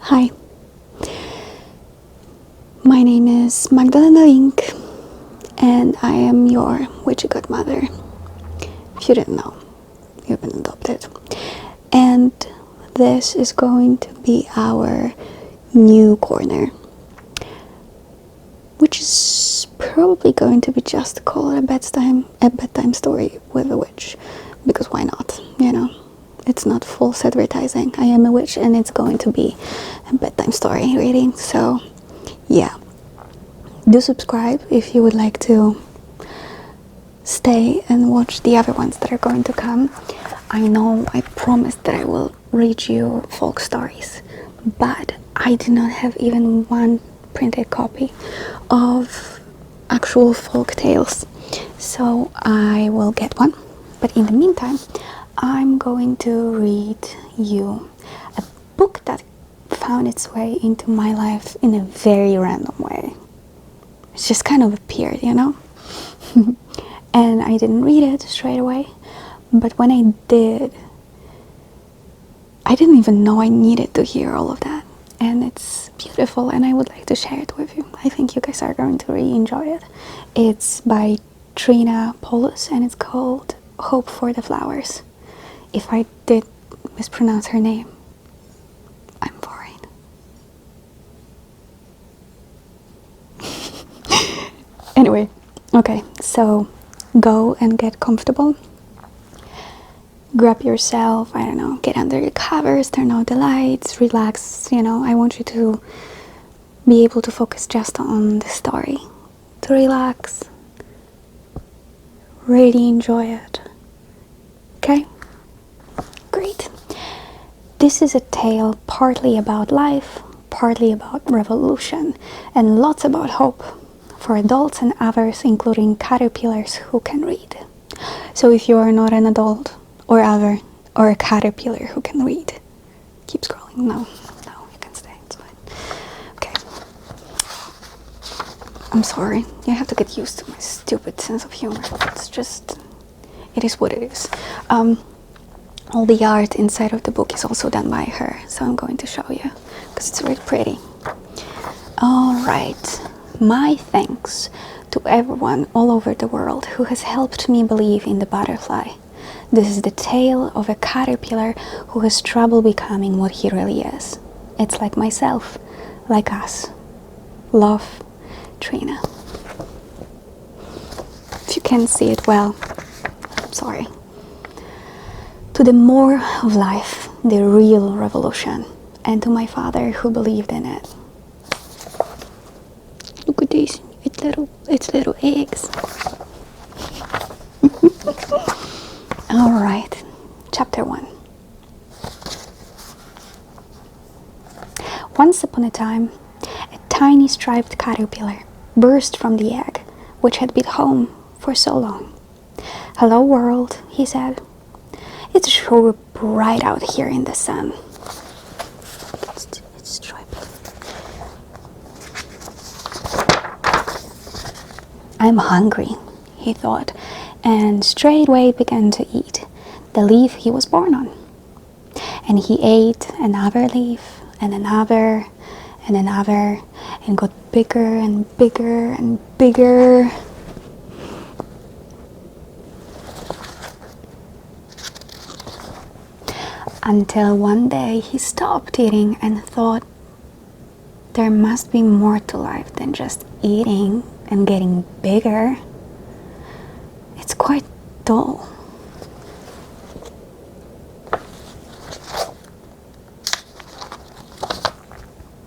Hi, my name is Magdalena Ling, and I am your witchy godmother. If you didn't know, you've been adopted. And this is going to be our new corner, which is probably going to be just called a bedtime story with a witch, because why not, It's not false advertising. I am a witch and it's going to be a bedtime story reading, so yeah. Do subscribe if you would like to stay and watch the other ones that are going to come. I know I promised that I will read you folk stories, but I do not have even one printed copy of actual folk tales, so I will get one. But in the meantime, I'm going to read you a book that found its way into my life in a very random way. It just kind of appeared, And I didn't read it straight away, but when I did, I didn't even know I needed to hear all of that. And it's beautiful, and I would like to share it with you. I think you guys are going to really enjoy it. It's by Trina, Paulus, and it's called Hope for the Flowers. If I did mispronounce her name, I'm sorry. Anyway, okay, so go and get comfortable. Grab yourself, I don't know, get under your covers, turn out the lights, relax, I want you to be able to focus just on the story. To relax, really enjoy it. Okay? Great. This is a tale partly about life, partly about revolution, and lots about hope for adults and others, including caterpillars who can read. So if you are not an adult or other, or a caterpillar who can read, keep scrolling. No, you can stay. It's fine. Okay. I'm sorry. You have to get used to my stupid sense of humor. It is what it is. All the art inside of the book is also done by her, so I'm going to show you, because it's really pretty. Alright, my thanks to everyone all over the world who has helped me believe in the butterfly. This is the tale of a caterpillar who has trouble becoming what he really is. It's like myself, like us. Love, Trina. If you can't see it well, I'm sorry. To the more of life, the real revolution, and to my father who believed in it. Look at these, it's little eggs. Alright, chapter 1. Once upon a time, a tiny striped caterpillar burst from the egg, which had been home for so long. "Hello world," he said. "It's sure bright out here in the sun." It's striped. "I'm hungry," he thought, and straightway began to eat the leaf he was born on. And he ate another leaf, and another, and another, and got bigger and bigger and bigger. Until one day he stopped eating and thought, there must be more to life than just eating and getting bigger. It's quite dull.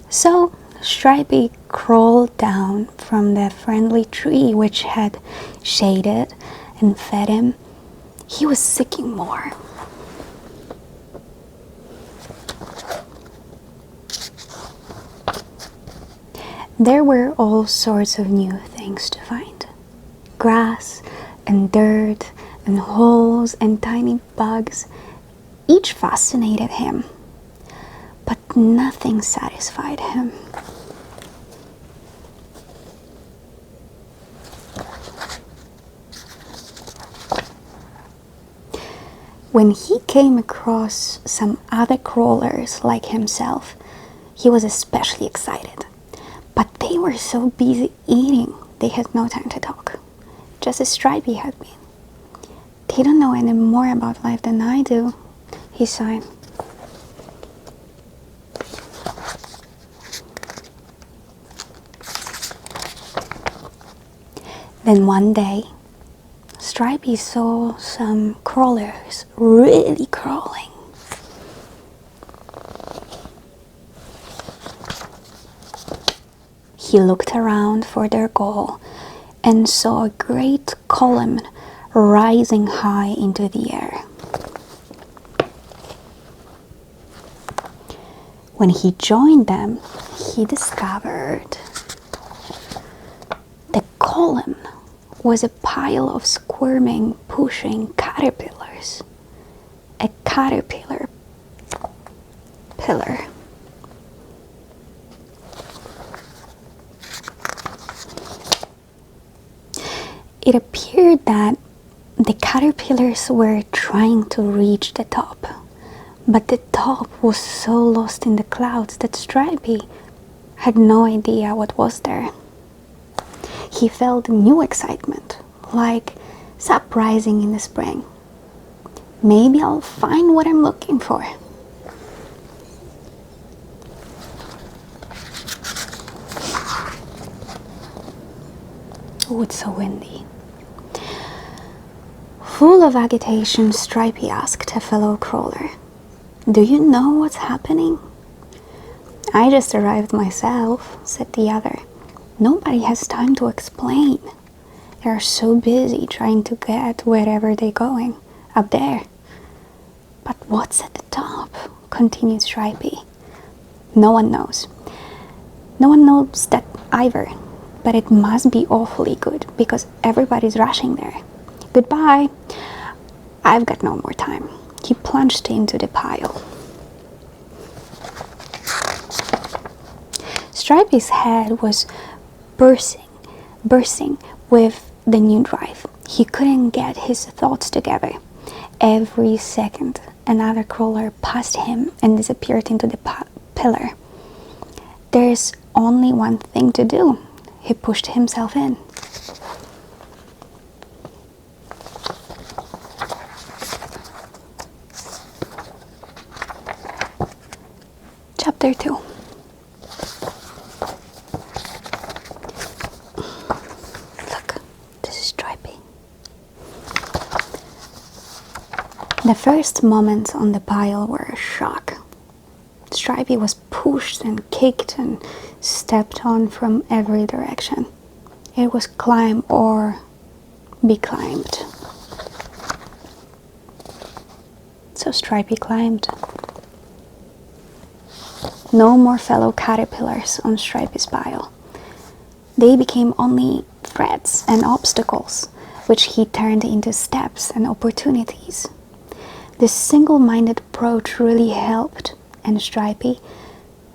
So Stripey crawled down from the friendly tree which had shaded and fed him. He was seeking more. There were all sorts of new things to find. Grass and dirt and holes and tiny bugs. Each fascinated him, but nothing satisfied him. When he came across some other crawlers like himself, He was especially excited. But they were so busy eating, they had no time to talk, just as Stripey had been. They don't know any more about life than I do, he sighed. Then one day, Stripey saw some crawlers really crawling. He looked around for their goal and saw a great column rising high into the air. When he joined them, he discovered the column was a pile of squirming, pushing caterpillars. A caterpillar pillar. It appeared that the caterpillars were trying to reach the top, but the top was so lost in the clouds that Stripey had no idea what was there. He felt new excitement, like sap rising in the spring. Maybe I'll find what I'm looking for. Oh, it's so windy. Full of agitation, Stripey asked a fellow crawler, "Do you know what's happening?" "I just arrived myself," said the other. "Nobody has time to explain. They're so busy trying to get wherever they're going, up there." "But what's at the top?" continued Stripey. "No one knows. No one knows that either, but it must be awfully good because everybody's rushing there. Goodbye. I've got no more time." He plunged into the pile. Stripey's head was bursting with the new drive. He couldn't get his thoughts together. Every second, another crawler passed him and disappeared into the pillar. There's only one thing to do. He pushed himself in. Chapter 2. Look, this is Stripey. The first moments on the pile were a shock. Stripey was pushed and kicked and stepped on from every direction. It was climb or be climbed. So Stripey climbed. No more fellow caterpillars on Stripey's pile. They became only threats and obstacles, which he turned into steps and opportunities. This single-minded approach really helped, and Stripey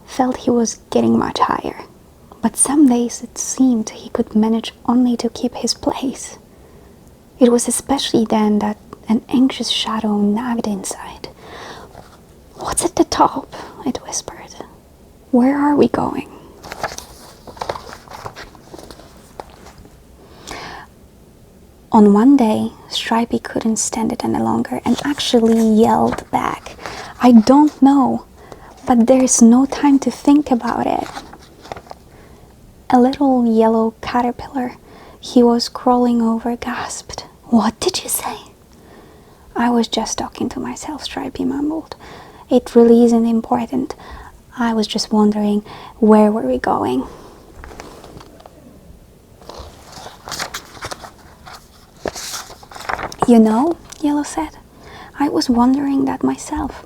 felt he was getting much higher. But some days it seemed he could manage only to keep his place. It was especially then that an anxious shadow nagged inside. "What's at the top?" it whispered. "Where are we going?" On one day, Stripey couldn't stand it any longer and actually yelled back, "I don't know, but there's no time to think about it." A little yellow caterpillar he was crawling over gasped, "What did you say?" "I was just talking to myself," Stripey mumbled. "It really isn't important. I was just wondering, where were we going?" "You know," Yellow said, "I was wondering that myself.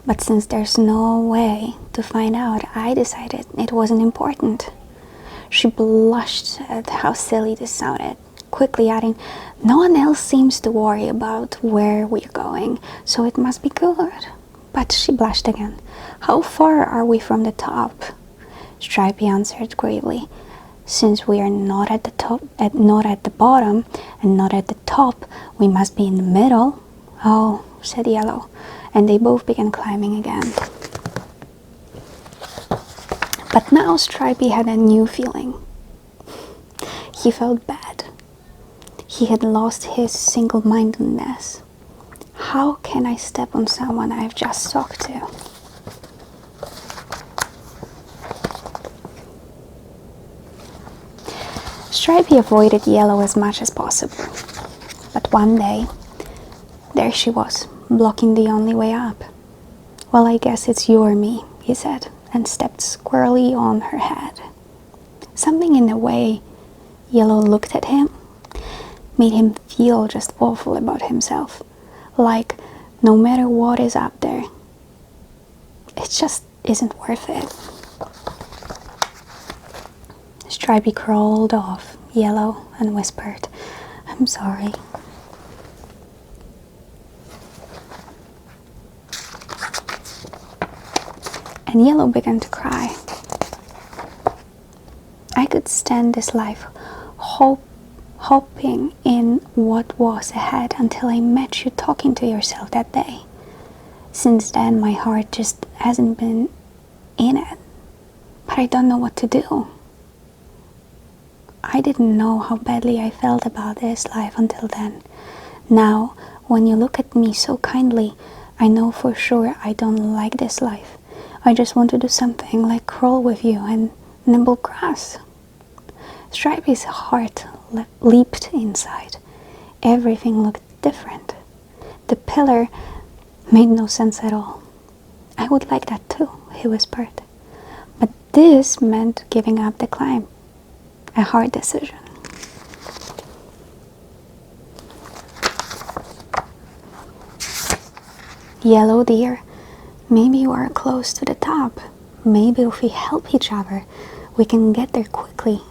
But since there's no way to find out, I decided it wasn't important." She blushed at how silly this sounded, quickly adding, "No one else seems to worry about where we're going, so it must be good." But she blushed again. "How far are we from the top?" Stripey answered gravely, "Since we are not at the top, not at the bottom, and not at the top, we must be in the middle." "Oh," said Yellow, and they both began climbing again. But now Stripey had a new feeling. He felt bad. He had lost his single-mindedness. How can I step on someone I've just talked to? Stripey avoided Yellow as much as possible. But one day, there she was, blocking the only way up. "Well, I guess it's you or me," he said, and stepped squarely on her head. Something in the way Yellow looked at him made him feel just awful about himself. Like, no matter what is up there, it just isn't worth it. Stripey crawled off Yellow and whispered, "I'm sorry." And Yellow began to cry. "I could stand this life, hoping in what was ahead until I met you talking to yourself that day. Since then, my heart just hasn't been in it. But I don't know what to do. I didn't know how badly I felt about this life until then. Now, when you look at me so kindly, I know for sure I don't like this life. I just want to do something like crawl with you and nibble grass." Stripey's heart leaped inside. Everything looked different. The pillar made no sense at all. "I would like that too," he whispered. But this meant giving up the climb. A hard decision. "Yellow dear, maybe you are close to the top. Maybe if we help each other, we can get there quickly."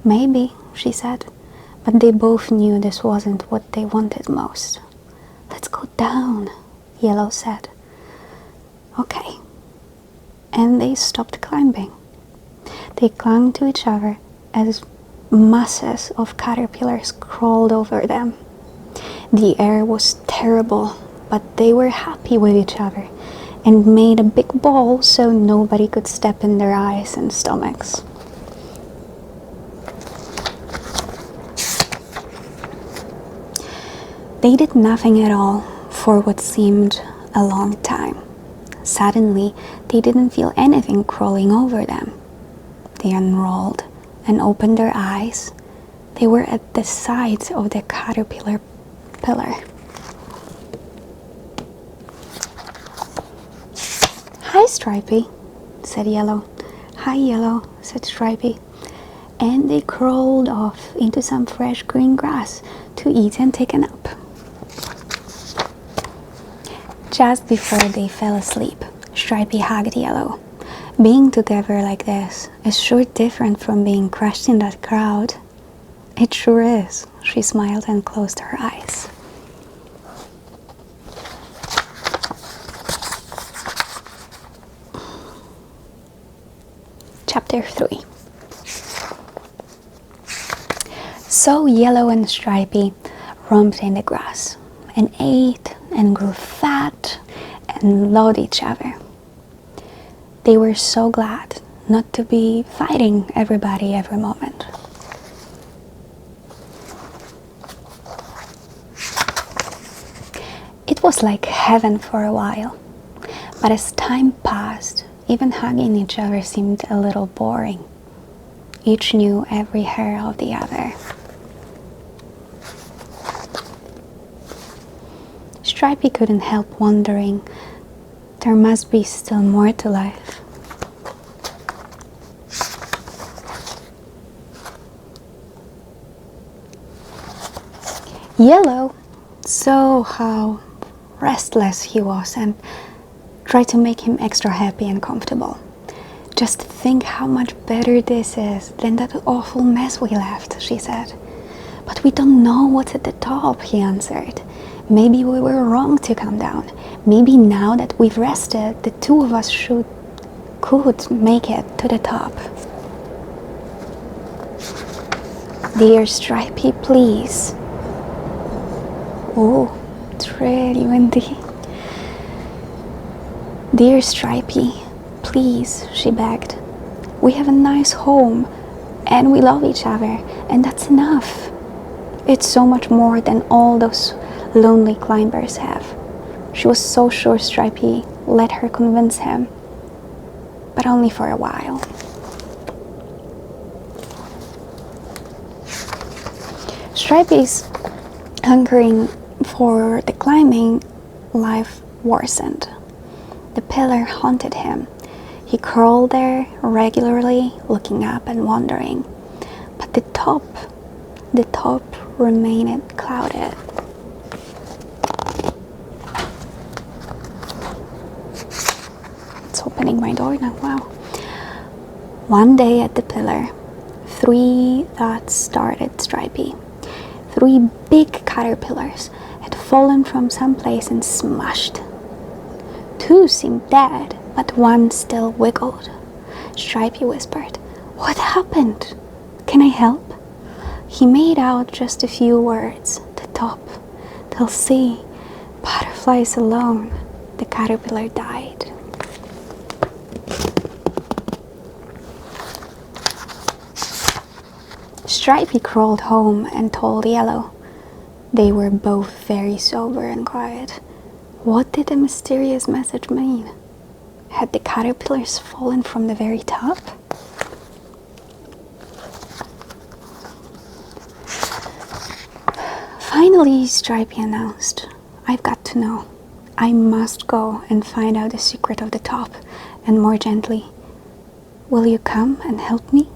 "Maybe," she said, but they both knew this wasn't what they wanted most. "Let's go down," Yellow said. "Okay." And they stopped climbing. They clung to each other as masses of caterpillars crawled over them. The air was terrible, but they were happy with each other and made a big ball so nobody could step in their eyes and stomachs. They did nothing at all for what seemed a long time. Suddenly, they didn't feel anything crawling over them. They unrolled and opened their eyes. They were at the sides of the caterpillar pillar. "Hi, Stripey," said Yellow. "Hi, Yellow," said Stripey. And they crawled off into some fresh green grass to eat and take a nap. Just before they fell asleep, Stripey hugged Yellow. "Being together like this is sure different from being crushed in that crowd." "It sure is," she smiled and closed her eyes. Chapter 3. So Yellow and Stripey romped in the grass and ate and grew fat and loved each other. They were so glad not to be fighting everybody every moment. It was like heaven for a while, but as time passed, even hugging each other seemed a little boring. Each knew every hair of the other. Stripey couldn't help wondering, there must be still more to life. Yellow saw how restless he was and tried to make him extra happy and comfortable. "Just think how much better this is than that awful mess we left," she said. "But we don't know what's at the top," he answered. "Maybe we were wrong to come down. Maybe now that we've rested, the two of us could make it to the top." "Dear Stripey, please." Oh, it's really windy. "Dear Stripey, please," she begged. We have a nice home and we love each other, and that's enough. It's so much more than all those lonely climbers have. She was so sure Stripey let her convince him, but only for a while. Stripey's hunkering for the climbing life worsened. The pillar haunted him. He crawled there regularly, looking up and wondering. But the top remained clouded. It's opening my door now, wow. One day at the pillar, 3 thoughts started Stripey. 3 big caterpillars had fallen from some place and smashed. 2 seemed dead, but 1 still wiggled. Stripey whispered, "What happened? Can I help?" He made out just a few words. "The top. They'll see. Butterflies alone." The caterpillar died. Stripey crawled home and told Yellow. They were both very sober and quiet. What did the mysterious message mean? Had the caterpillars fallen from the very top? Finally, Stripey announced, "I've got to know. I must go and find out the secret of the top." And more gently, "Will you come and help me?"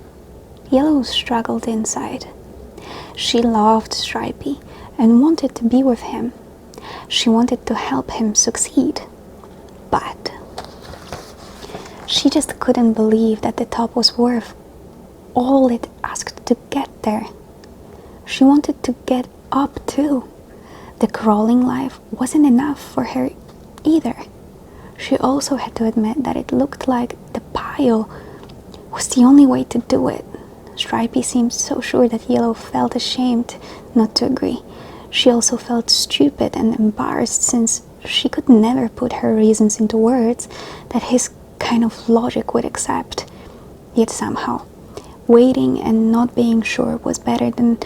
Yellow struggled inside. She loved Stripey and wanted to be with him. She wanted to help him succeed. But she just couldn't believe that the top was worth all it asked to get there. She wanted to get up too. The crawling life wasn't enough for her either. She also had to admit that it looked like the pile was the only way to do it. Stripey seemed so sure that Yellow felt ashamed not to agree. She also felt stupid and embarrassed since she could never put her reasons into words that his kind of logic would accept. Yet somehow, waiting and not being sure was better than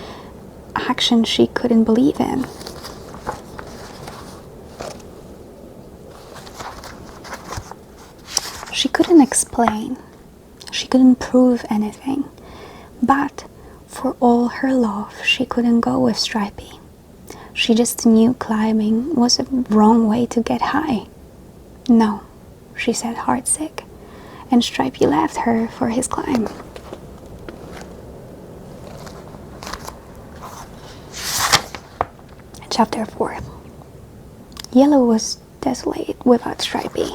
action she couldn't believe in. She couldn't explain. She couldn't prove anything. But for all her love, she couldn't go with Stripey. She just knew climbing was a wrong way to get high. "No," she said, heartsick, and Stripey left her for his climb. Chapter 4. Yellow was desolate without Stripey.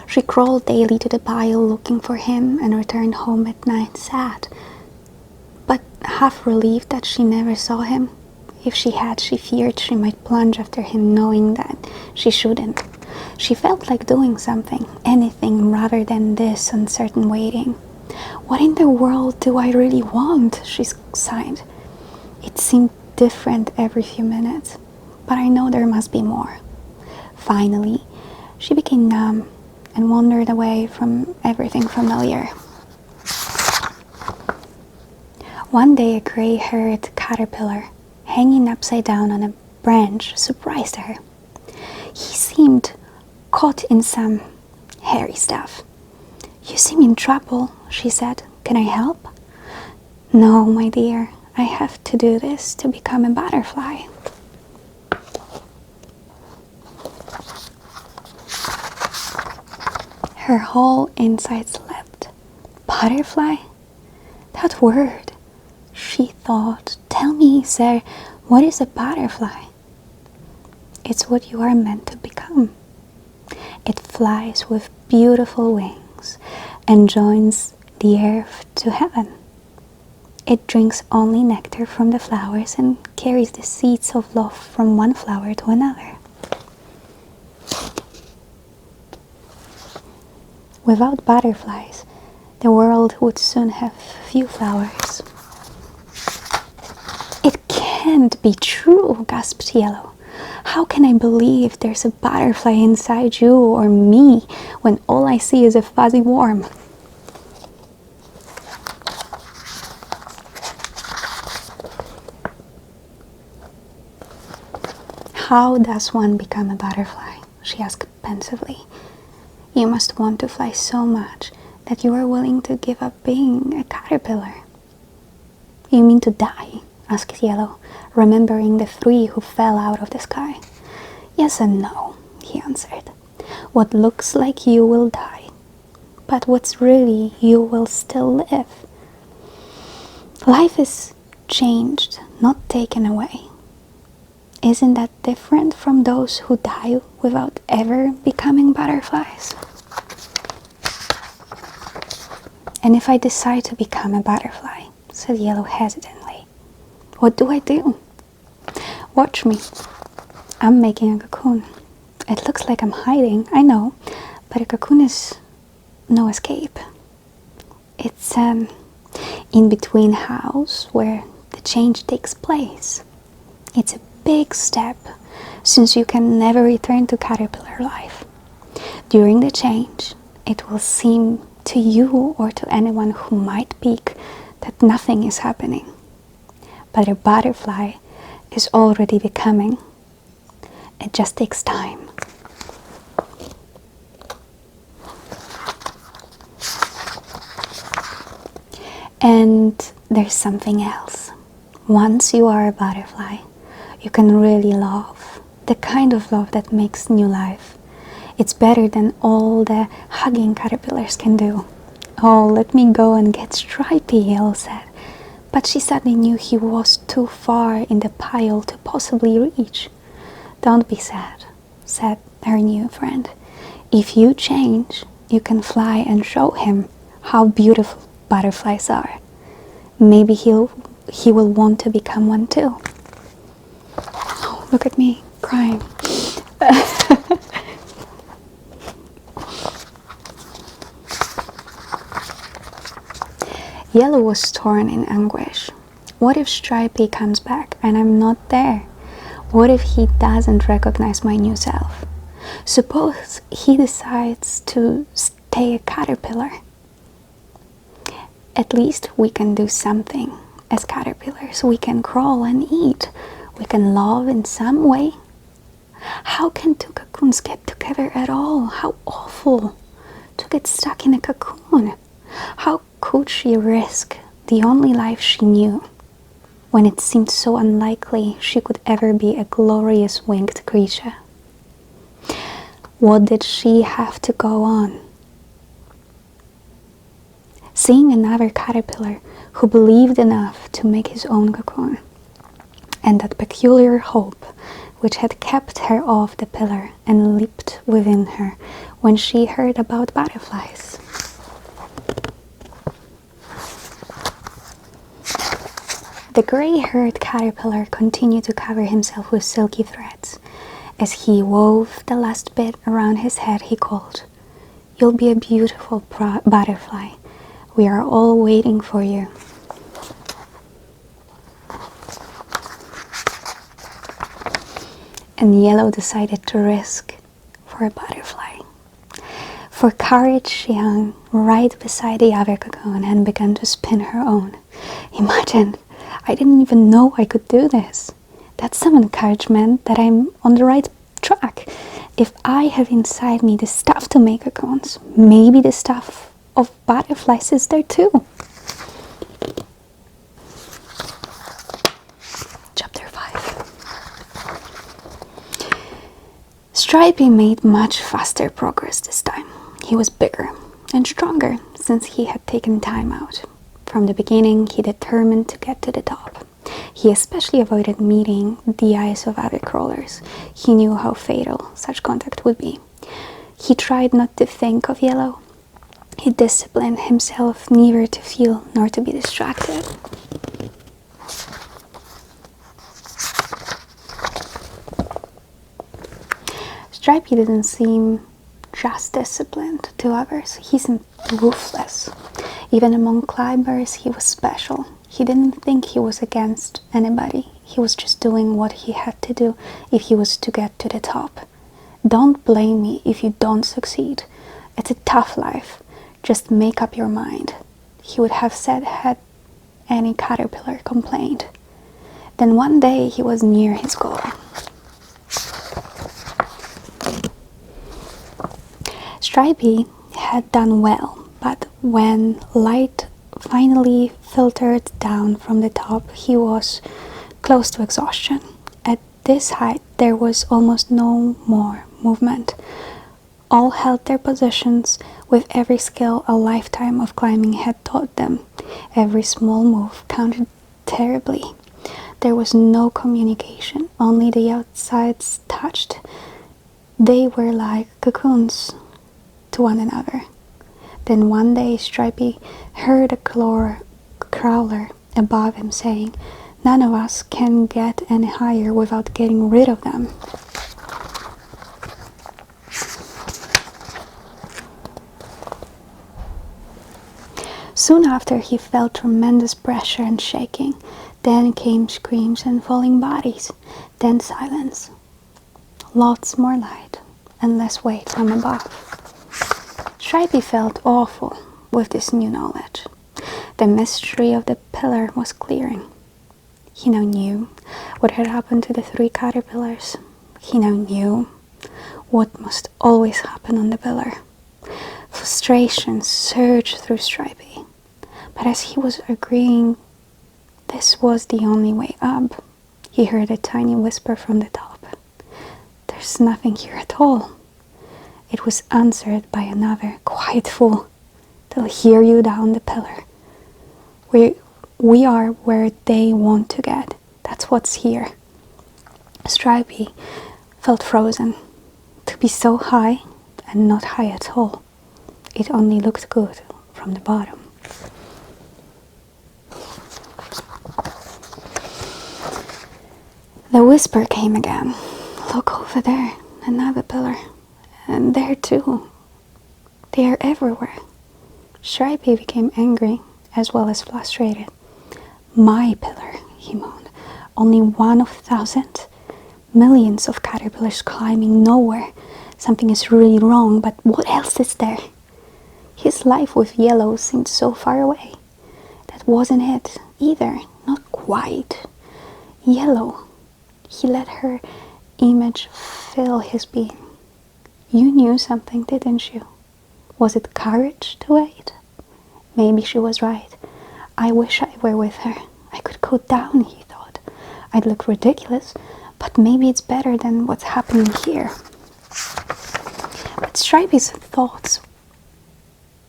She crawled daily to the pile looking for him and returned home at night sad, but half relieved that she never saw him. If she had, she feared she might plunge after him knowing that she shouldn't. She felt like doing something, anything rather than this uncertain waiting. "What in the world do I really want?" she sighed. It seemed different every few minutes, but I know there must be more. Finally, she became numb and wandered away from everything familiar. One day a gray-haired caterpillar, hanging upside down on a branch, surprised her. He seemed caught in some hairy stuff. "You seem in trouble," she said. "Can I help?" "No, my dear, I have to do this to become a butterfly." Her whole insides leapt. Butterfly? That word! She thought, "Tell me, sir, what is a butterfly?" "It's what you are meant to become. It flies with beautiful wings and joins the earth to heaven. It drinks only nectar from the flowers and carries the seeds of love from one flower to another." Without butterflies, the world would soon have few flowers. "It can't be true," gasped Yellow. How can I believe there's a butterfly inside you or me when all I see is a fuzzy worm? How does one become a butterfly? She asked pensively. You must want to fly so much that you are willing to give up being a caterpillar. You mean to die? Asked Yellow, remembering the 3 who fell out of the sky. Yes and no, he answered. What looks like you will die, but what's really you will still live. Life is changed, not taken away. Isn't that different from those who die without ever becoming butterflies? And if I decide to become a butterfly, said Yellow hesitantly, what do I do? Watch me. I'm making a cocoon. It looks like I'm hiding, I know, but a cocoon is no escape. It's an in-between house where the change takes place. It's a big step, since you can never return to caterpillar life. During the change, it will seem to you or to anyone who might peek that nothing is happening. But a butterfly is already becoming. It just takes time. And there's something else. Once you are a butterfly, you can really love, the kind of love that makes new life. It's better than all the hugging caterpillars can do. Oh, let me go and get Stripey, Yellow said. But she suddenly knew he was too far in the pile to possibly reach. Don't be sad, said her new friend. If you change, you can fly and show him how beautiful butterflies are. Maybe he will want to become one too. Oh, look at me crying. Yellow was torn in anguish. What if Stripey comes back and I'm not there? What if he doesn't recognize my new self? Suppose he decides to stay a caterpillar. At least we can do something as caterpillars. We can crawl and eat. We can love in some way. How can 2 cocoons get together at all? How awful to get stuck in a cocoon. How could she risk the only life she knew when it seemed so unlikely she could ever be a glorious winged creature? What did she have to go on? Seeing another caterpillar who believed enough to make his own cocoon, and that peculiar hope which had kept her off the pillar and leaped within her when she heard about butterflies. The grey-haired caterpillar continued to cover himself with silky threads. As he wove the last bit around his head, he called, "You'll be a beautiful butterfly. We are all waiting for you." And Yellow decided to risk for a butterfly. For courage, she hung right beside the other cocoon and began to spin her own. Imagine, I didn't even know I could do this. That's some encouragement that I'm on the right track. If I have inside me the stuff to make cocoons, maybe the stuff of butterflies is there too. Chapter 5. Stripey made much faster progress this time. He was bigger and stronger since he had taken time out. From the beginning, he determined to get to the top. He especially avoided meeting the eyes of other crawlers. He knew how fatal such contact would be. He tried not to think of Yellow. He disciplined himself neither to feel nor to be distracted. Stripey didn't seem just disciplined to others. He seemed ruthless. Even among climbers, he was special. He didn't think he was against anybody. He was just doing what he had to do if he was to get to the top. Don't blame me if you don't succeed. It's a tough life. Just make up your mind, he would have said had any caterpillar complained. Then one day he was near his goal. Stripey had done well, but when light finally filtered down from the top, he was close to exhaustion. At this height, there was almost no more movement. All held their positions with every skill a lifetime of climbing had taught them. Every small move counted terribly. There was no communication, only the outsides touched. They were like cocoons to one another. Then one day Stripey heard a crawler above him saying, "None of us can get any higher without getting rid of them." Soon after, he felt tremendous pressure and shaking. Then came screams and falling bodies. Then silence. Lots more light and less weight from above. Stripey felt awful with this new knowledge. The mystery of the pillar was clearing. He now knew what had happened to the 3 caterpillars. He now knew what must always happen on the pillar. Frustration surged through Stripey. But as he was agreeing this was the only way up, he heard a tiny whisper from the top. "There's nothing here at all." It was answered by another, "Quiet, fool. They'll hear you down the pillar. We are where they want to get. That's what's here." Stripey felt frozen. To be so high and not high at all. It only looked good from the bottom. The whisper came again. "Look over there, another pillar. And there too. They are everywhere." Stripey became angry as well as frustrated. "My pillar," he moaned. "Only one of 1,000. Millions of caterpillars climbing nowhere. Something is really wrong, but what else is there?" His life with Yellow seemed so far away. That wasn't it either, not quite. Yellow. He let her image fill his being. "You knew something, didn't you? Was it courage to wait?" Maybe she was right. I wish I were with her. I could go down, he thought. I'd look ridiculous, but maybe it's better than what's happening here. But Stripey's thoughts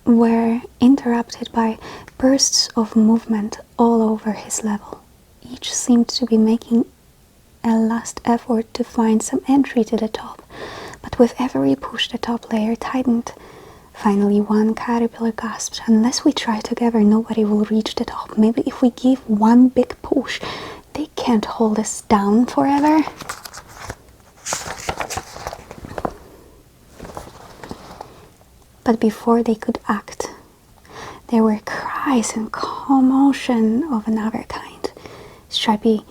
were interrupted by bursts of movement all over his level. Each seemed to be making a last effort to find some entry to the top, but with every push the top layer tightened. Finally, one caterpillar gasped, "Unless we try together, nobody will reach the top. Maybe if we give one big push, they can't hold us down forever." But before they could act, there were cries and commotion of another kind. Stripey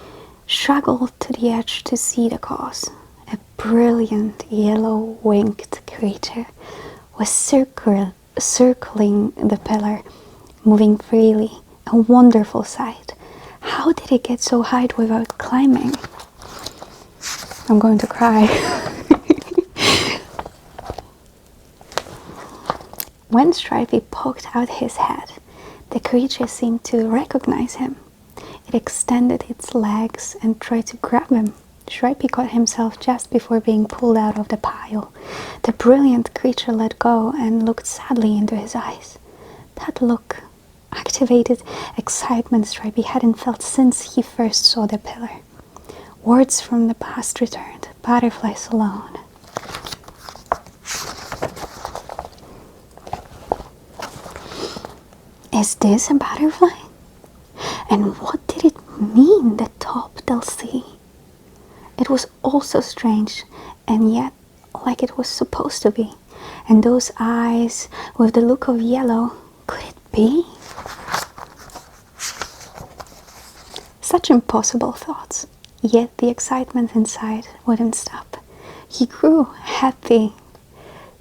struggled to the edge to see the cause. A brilliant yellow-winged creature was circling the pillar, moving freely, a wonderful sight. How did it get so high without climbing? I'm going to cry. When Stripey poked out his head, the creature seemed to recognize him. It extended its legs and tried to grab him. Stripey caught himself just before being pulled out of the pile. The brilliant creature let go and looked sadly into his eyes. That look activated excitement Stripey hadn't felt since he first saw the pillar. Words from the past returned, butterflies alone. Is this a butterfly? And what did it mean, the top they'll see? It was all so strange, and yet like it was supposed to be. And those eyes with the look of yellow, could it be? Such impossible thoughts, yet the excitement inside wouldn't stop. He grew happy.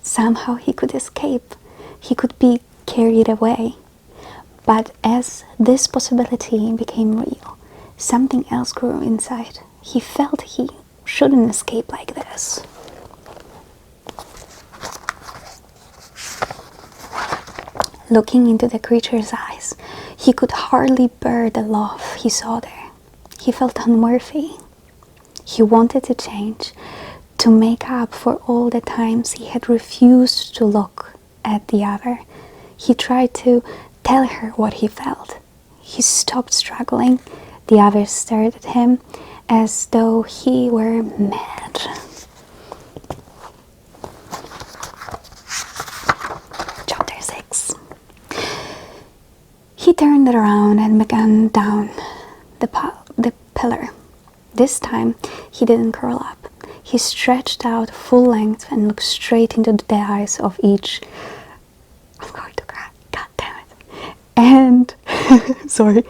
Somehow he could escape. He could be carried away. But as this possibility became real, something else grew inside. He felt he shouldn't escape like this. Looking into the creature's eyes, he could hardly bear the love he saw there. He felt unworthy. He wanted to change, to make up for all the times he had refused to look at the other. He tried to tell her what he felt. He stopped struggling. The others stared at him as though he were mad. Chapter 6. He turned around and began down the pillar. This time he didn't curl up. He stretched out full length and looked straight into the eyes of each. I'm going to cry. God damn it. And sorry.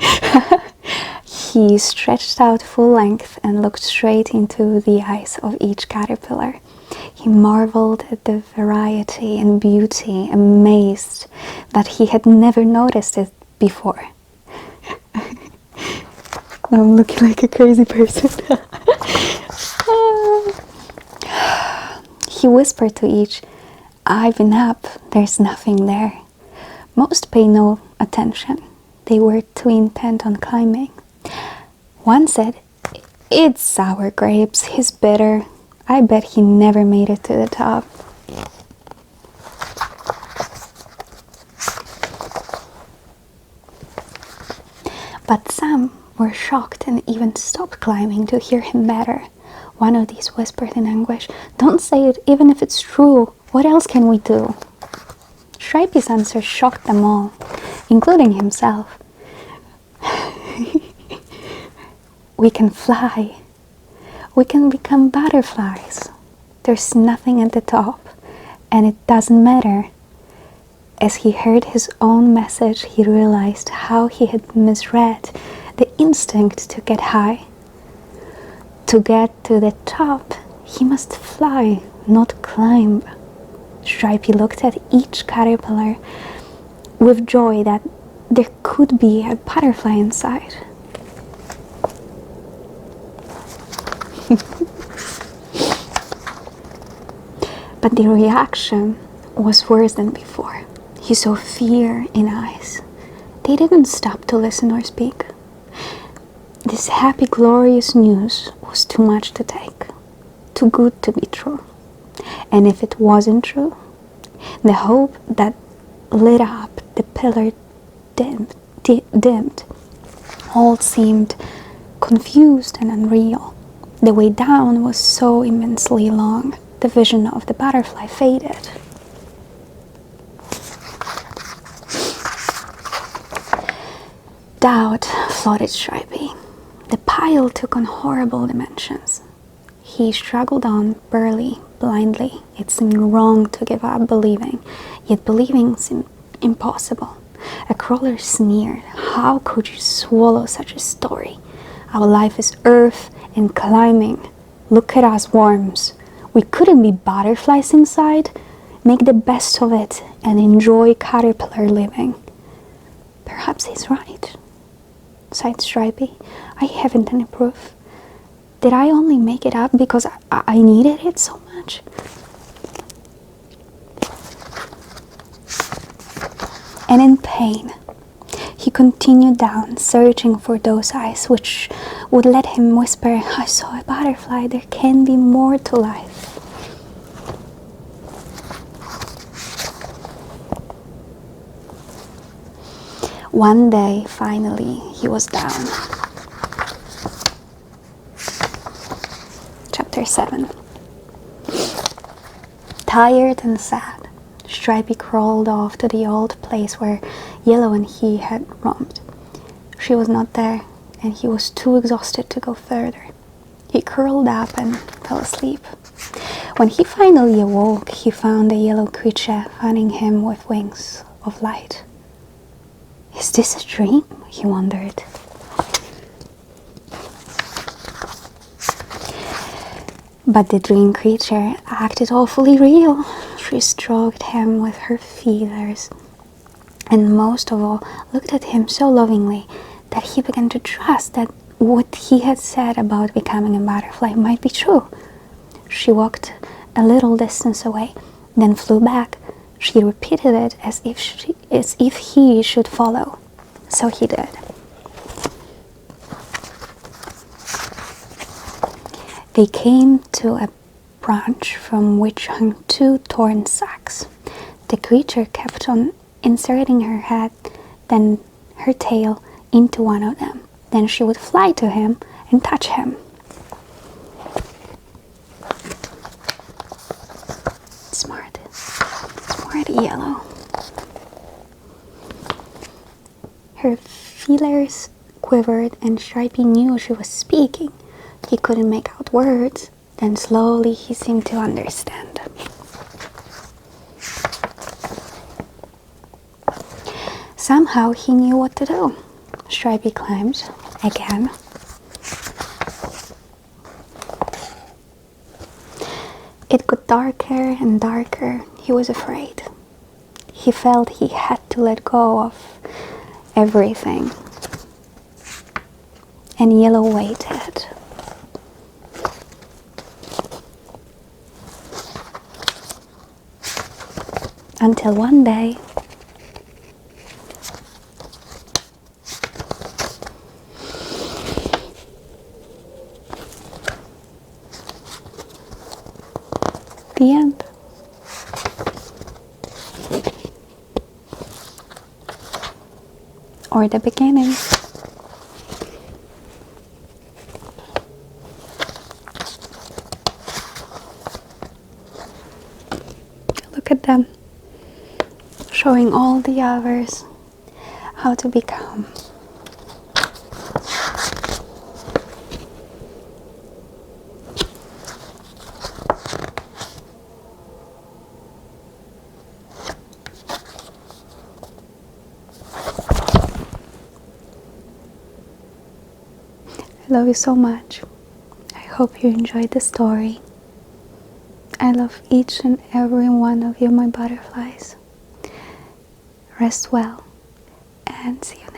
He stretched out full length and looked straight into the eyes of each caterpillar. He marveled at the variety and beauty, amazed that he had never noticed it before. I'm looking like a crazy person. He whispered to each, "I've been up, there's nothing there." Most paid no attention. They were too intent on climbing. One said, "It's sour grapes, he's bitter. I bet he never made it to the top." But some were shocked and even stopped climbing to hear him better. One of these whispered in anguish, "Don't say it, even if it's true. What else can we do?" Stripey's answer shocked them all, including himself. "We can fly. We can become butterflies. There's nothing at the top, and it doesn't matter." As he heard his own message, he realized how he had misread the instinct to get high. To get to the top, he must fly, not climb. Stripey looked at each caterpillar with joy that there could be a butterfly inside. But the reaction was worse than before. He saw fear in eyes. They didn't stop to listen or speak. This happy, glorious news was too much to take, too good to be true. And if it wasn't true, the hope that lit up the pillar dimmed. All seemed confused and unreal. The way down was so immensely long. The vision of the butterfly faded. Doubt flooded Stripey. The pile took on horrible dimensions. He struggled on, barely, blindly. It seemed wrong to give up believing, yet believing seemed impossible. A crawler sneered, "How could you swallow such a story? Our life is earth and climbing. Look at us worms. We couldn't be butterflies inside. Make the best of it and enjoy caterpillar living." "Perhaps he's right," sighed Stripey. "I haven't any proof. Did I only make it up because I needed it so much?" And in pain, he continued down, searching for those eyes which would let him whisper, "I saw a butterfly, there can be more to life." One day, finally, he was down. Chapter 7. Tired and sad, Stripey crawled off to the old place where Yellow and he had roamed. She was not there, and he was too exhausted to go further. He curled up and fell asleep. When he finally awoke, he found the yellow creature fanning him with wings of light. "Is this a dream?" he wondered. But the dream creature acted awfully real. She stroked him with her feathers, and most of all looked at him so lovingly that he began to trust that what he had said about becoming a butterfly might be true. She walked a little distance away, then flew back. She repeated it as if he should follow. So he did. They came to a branch from which hung 2 torn sacks. The creature kept on inserting her head, then her tail, into one of them. Then she would fly to him and touch him. Smart yellow. Her feelers quivered and Stripey knew she was speaking. He couldn't make out words. Then slowly he seemed to understand. Somehow he knew what to do. Stripey climbed again. It got darker and darker. He was afraid. He felt he had to let go of everything. And Yellow waited. Until one day, the end. Or the beginning. Look at them, showing all the others how to become. I love you so much. I hope you enjoyed the story. I love each and every one of you, my butterflies. Rest well and see you next time.